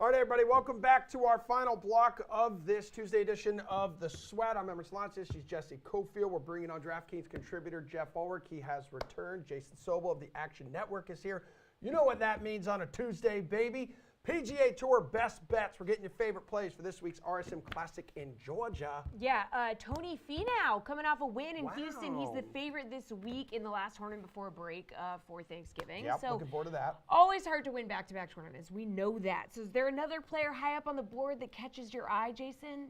All right, everybody, welcome back to our final block of this Tuesday edition of The Sweat. I'm Emerson Lotzius. She's Jesse Cofield. We're bringing on DraftKings contributor Jeff Ulrich. He has returned. Jason Sobel of the Action Network is here. You know what that means on a Tuesday, baby. PGA Tour best bets. We're getting your favorite plays for this week's RSM Classic in Georgia. Yeah, Tony Finau coming off a win in Houston. He's the favorite this week in the last tournament before break for Thanksgiving. Yep, so looking forward to that. Always hard to win back-to-back tournaments. We know that. So is there another player high up on the board that catches your eye, Jason?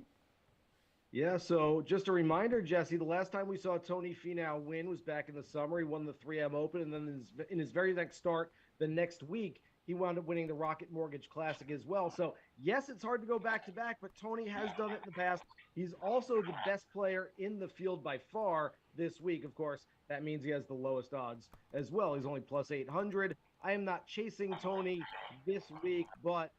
Yeah, so just a reminder, Jesse, the last time we saw Tony Finau win was back in the summer. He won the 3M Open, and then in his very next start the next week, he wound up winning the Rocket Mortgage Classic as well. So, yes, it's hard to go back-to-back, but Tony has done it in the past. He's also the best player in the field by far this week. Of course, that means he has the lowest odds as well. He's only plus 800. I am not chasing Tony this week, but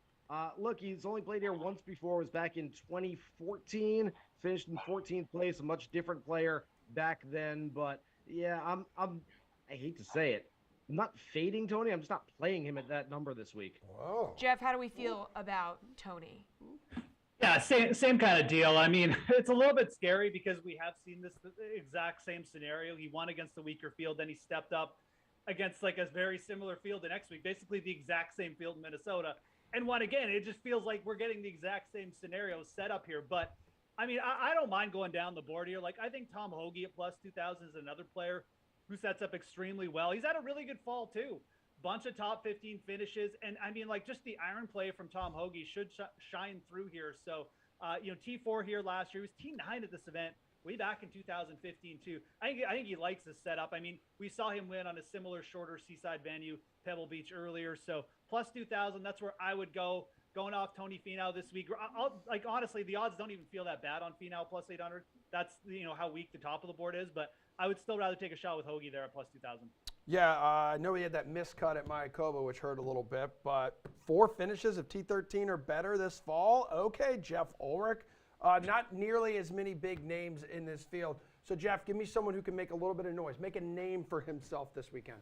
look, he's only played here once before. It was back in 2014, finished in 14th place, a much different player back then. But, yeah, I hate to say it. I'm not fading Tony. I'm just not playing him at that number this week. Whoa. Jeff, how do we feel about Tony? Yeah, same kind of deal. I mean, it's a little bit scary because we have seen this exact same scenario. He won against the weaker field, then he stepped up against like a very similar field the next week, basically the exact same field in Minnesota, and won again. It just feels like we're getting the exact same scenario set up here. But I mean, I don't mind going down the board here. Like, I think Tom Hoagie at plus 2,000 is another player who sets up extremely well. He's had a really good fall too. Bunch of top 15 finishes. And I mean, like, just the iron play from Tom Hoagie should shine through here. So, T4 here last year. He was T9 at this event way back in 2015 too. I think he likes the setup. I mean, we saw him win on a similar shorter seaside venue, Pebble Beach, earlier. So plus 2,000, that's where I would go. Going off Tony Finau this week. Like, honestly, the odds don't even feel that bad on Finau plus 800. That's, how weak the top of the board is. But I would still rather take a shot with Hoagie there at plus 2,000. Yeah, I know he had that miscut at Mayakoba, which hurt a little bit, but 4 finishes of T13 or better this fall. Okay, Jeff Ulrich. Not nearly as many big names in this field. So, Jeff, give me someone who can make a little bit of noise, make a name for himself this weekend.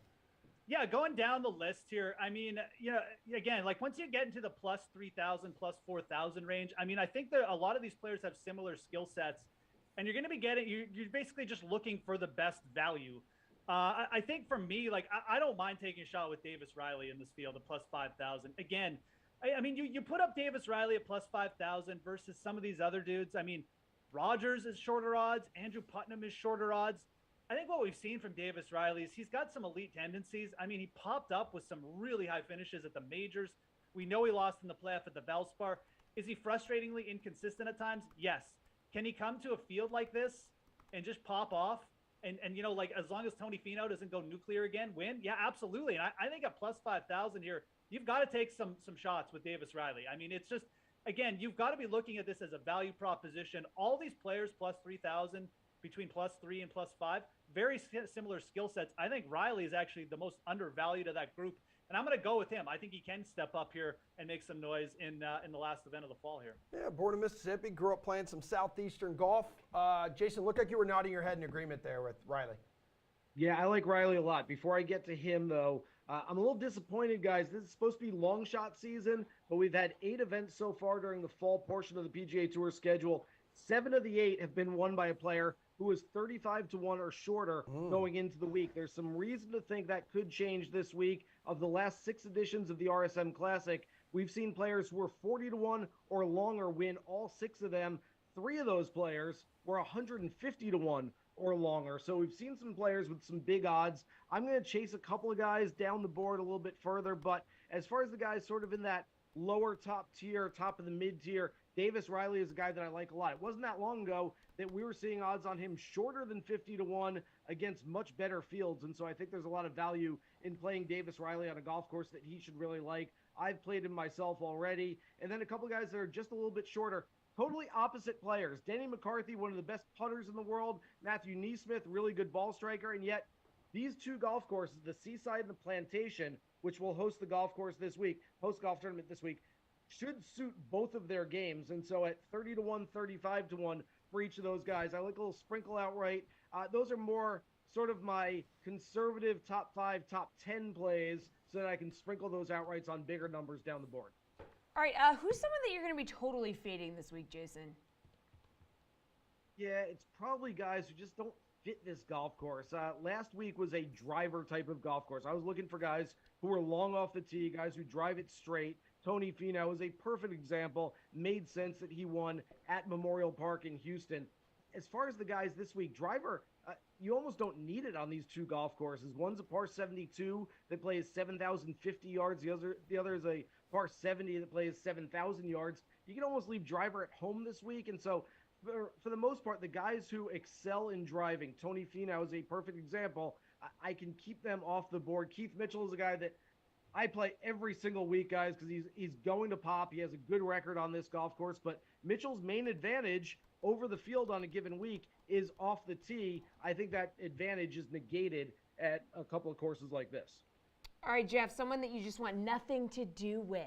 Yeah, going down the list here, I mean, again, like once you get into the plus 3,000, plus 4,000 range, I mean, I think that a lot of these players have similar skill sets, and you're going to be you're basically just looking for the best value. I think for me, like, I don't mind taking a shot with Davis Riley in this field at plus 5,000. Again, I mean, you put up Davis Riley at plus 5,000 versus some of these other dudes. I mean, Rogers is shorter odds. Andrew Putnam is shorter odds. I think what we've seen from Davis Riley is he's got some elite tendencies. I mean, he popped up with some really high finishes at the majors. We know he lost in the playoff at the Valspar. Is he frustratingly inconsistent at times? Yes. Can he come to a field like this and just pop off? And like, as long as Tony Finau doesn't go nuclear again, win? Yeah, absolutely. And I think at plus 5,000 here, you've got to take some shots with Davis Riley. I mean, it's just, again, you've got to be looking at this as a value proposition. All these players plus 3,000, between plus 3 and plus 5, very similar skill sets. I think Riley is actually the most undervalued of that group, and I'm going to go with him. I think he can step up here and make some noise in the last event of the fall here. Yeah, born in Mississippi, grew up playing some Southeastern golf. Jason, looked like you were nodding your head in agreement there with Riley. Yeah, I like Riley a lot. Before I get to him, though, I'm a little disappointed, guys. This is supposed to be long shot season, but we've had 8 events so far during the fall portion of the PGA Tour schedule. 7 of the 8 have been won by a player who is 35 to 1 or shorter going into the week. There's some reason to think that could change this week. Of the last 6 editions of the RSM Classic, we've seen players who are 40 to 1 or longer win all 6 of them. 3 of those players were 150 to 1 or longer. So we've seen some players with some big odds. I'm going to chase a couple of guys down the board a little bit further, but as far as the guys sort of in that lower top tier, top of the mid tier, Davis Riley is a guy that I like a lot. It wasn't that long ago that we were seeing odds on him shorter than 50 to 1 against much better fields. And so I think there's a lot of value in playing Davis Riley on a golf course that he should really like. I've played him myself already. And then a couple guys that are just a little bit shorter, totally opposite players. Denny McCarthy, one of the best putters in the world. Matthew Neesmith, really good ball striker. And yet these 2 golf courses, the Seaside and the Plantation, which will host the golf course this week, host golf tournament this week, should suit both of their games. And so at 30 to 1, 35 to 1 for each of those guys, I like a little sprinkle outright. Those are more sort of my conservative top 5, top 10 plays so that I can sprinkle those outrights on bigger numbers down the board. All right, who's someone that you're going to be totally fading this week, Jason? Yeah, it's probably guys who just don't fit this golf course. Last week was a driver type of golf course. I was looking for guys who were long off the tee, guys who drive it straight. Tony Finau was a perfect example. Made sense that he won at Memorial Park in Houston. As far as the guys this week, driver, you almost don't need it on these two golf courses. One's a par 72 that plays 7,050 yards. The other is a par 70 that plays 7,000 yards. You can almost leave driver at home this week. And so for the most part, the guys who excel in driving, Tony Finau is a perfect example. I can keep them off the board. Keith Mitchell is a guy that I play every single week, guys, because he's going to pop. He has a good record on this golf course. But Mitchell's main advantage over the field on a given week is off the tee. I think that advantage is negated at a couple of courses like this. All right, Jeff, someone that you just want nothing to do with.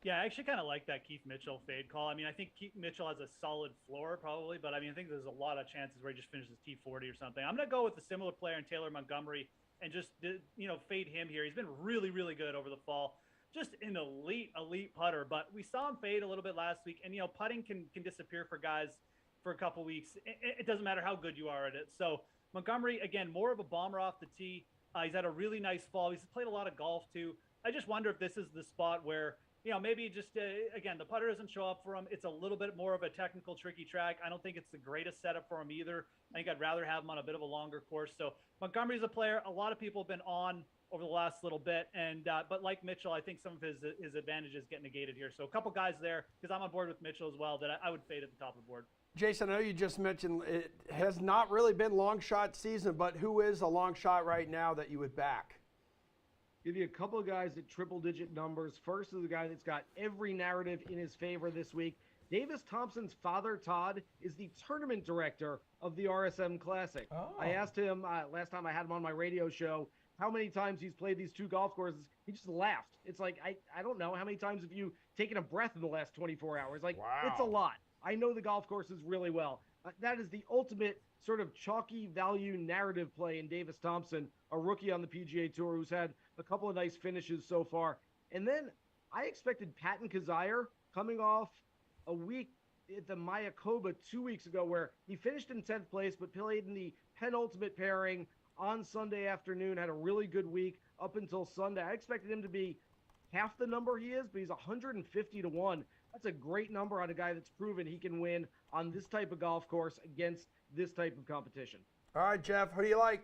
Yeah, I actually kind of like that Keith Mitchell fade call. I mean, I think Keith Mitchell has a solid floor probably, but I mean, I think there's a lot of chances where he just finishes T40 or something. I'm going to go with a similar player in Taylor Montgomery and just, fade him here. He's been really, really good over the fall. Just an elite putter, but we saw him fade a little bit last week. And, putting can disappear for guys for a couple weeks. It doesn't matter how good you are at it. So Montgomery, again, more of a bomber off the tee. He's had a really nice fall. He's played a lot of golf too. I just wonder if this is the spot where, maybe just, again, the putter doesn't show up for him. It's a little bit more of a technical, tricky track. I don't think it's the greatest setup for him either. I think I'd rather have him on a bit of a longer course. So Montgomery's a player a lot of people have been on over the last little bit. And but like Mitchell, I think some of his advantages get negated here. So a couple guys there, because I'm on board with Mitchell as well, that I would fade at the top of the board. Jason, I know you just mentioned it has not really been long shot season, but who is a long shot right now that you would back? Give you a couple of guys at triple-digit numbers. First is the guy that's got every narrative in his favor this week. Davis Thompson's father, Todd, is the tournament director of the RSM Classic. Oh. I asked him last time I had him on my radio show how many times he's played these two golf courses. He just laughed. It's like, I don't know. How many times have you taken a breath in the last 24 hours? Like, wow. It's a lot. I know the golf courses really well. That is the ultimate sort of chalky value narrative play in Davis Thompson, a rookie on the PGA Tour who's had a couple of nice finishes so far. And then I expected Patton Kizzire coming off a week at the Mayakoba 2 weeks ago where he finished in 10th place but played in the penultimate pairing on Sunday afternoon, had a really good week up until Sunday. I expected him to be half the number he is, but he's 150 to 1. That's a great number on a guy that's proven he can win on this type of golf course against this type of competition. All right, Jeff, who do you like?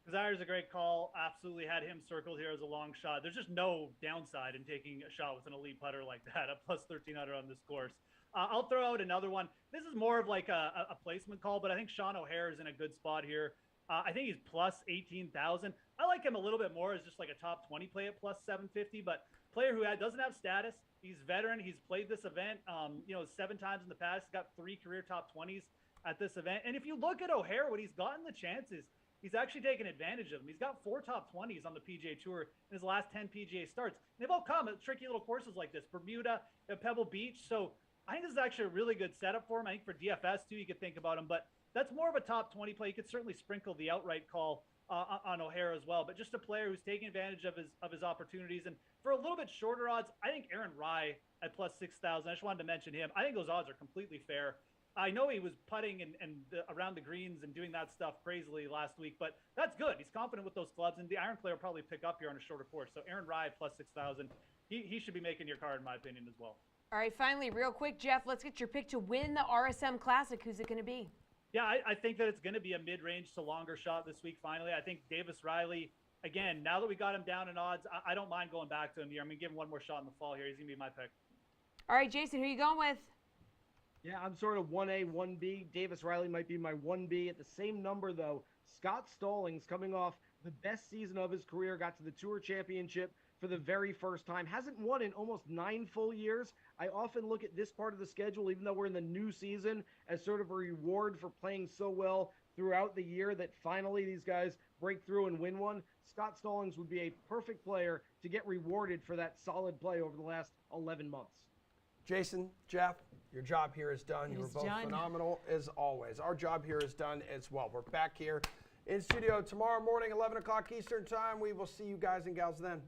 Kazaire's a great call. Absolutely had him circled here as a long shot. There's just no downside in taking a shot with an elite putter like that, a plus 1,300 on this course. I'll throw out another one. This is more of like a placement call, but I think Sean O'Hare is in a good spot here. I think he's plus 18,000. I like him a little bit more as just like a top 20 play at plus 750, but player who doesn't have status. He's veteran. He's played this event, 7 times in the past. He's got 3 career top 20s at this event. And if you look at O'Hare, when he's gotten the chances, he's actually taken advantage of them. He's got 4 top 20s on the PGA Tour in his last 10 PGA starts. And they've all come at tricky little courses like this, Bermuda, Pebble Beach. So I think this is actually a really good setup for him. I think for DFS too, you could think about him. But that's more of a top 20 play. You could certainly sprinkle the outright call on O'Hare as well. But just a player who's taking advantage of his opportunities. And for a little bit shorter odds, I think Aaron Rye at plus 6,000. I just wanted to mention him. I think those odds are completely fair. I know he was putting and around the greens and doing that stuff crazily last week, but that's good. He's confident with those clubs, and the iron player will probably pick up here on a shorter course. So Aaron Rye plus 6,000. He should be making your card, in my opinion, as well. All right, finally, real quick, Jeff, let's get your pick to win the RSM Classic. Who's it going to be? Yeah, I think that it's going to be a mid-range to longer shot this week, finally. I think Davis Riley, again, now that we got him down in odds, I don't mind going back to him here. I'm going to give him one more shot in the fall here. He's going to be my pick. All right, Jason, who are you going with? Yeah, I'm sort of 1A, 1B. Davis Riley might be my 1B. At the same number, though, Scott Stallings, coming off the best season of his career, got to the Tour Championship for the very first time. Hasn't won in almost 9 full years. I often look at this part of the schedule, even though we're in the new season, as sort of a reward for playing so well throughout the year that finally these guys break through and win one. Scott Stallings would be a perfect player to get rewarded for that solid play over the last 11 months. Jason, Jeff, your job here is done. It You were is both done. phenomenal as always. Our job here is done as well. We're back here in studio tomorrow morning, 11 o'clock Eastern time. We will see you guys and gals then.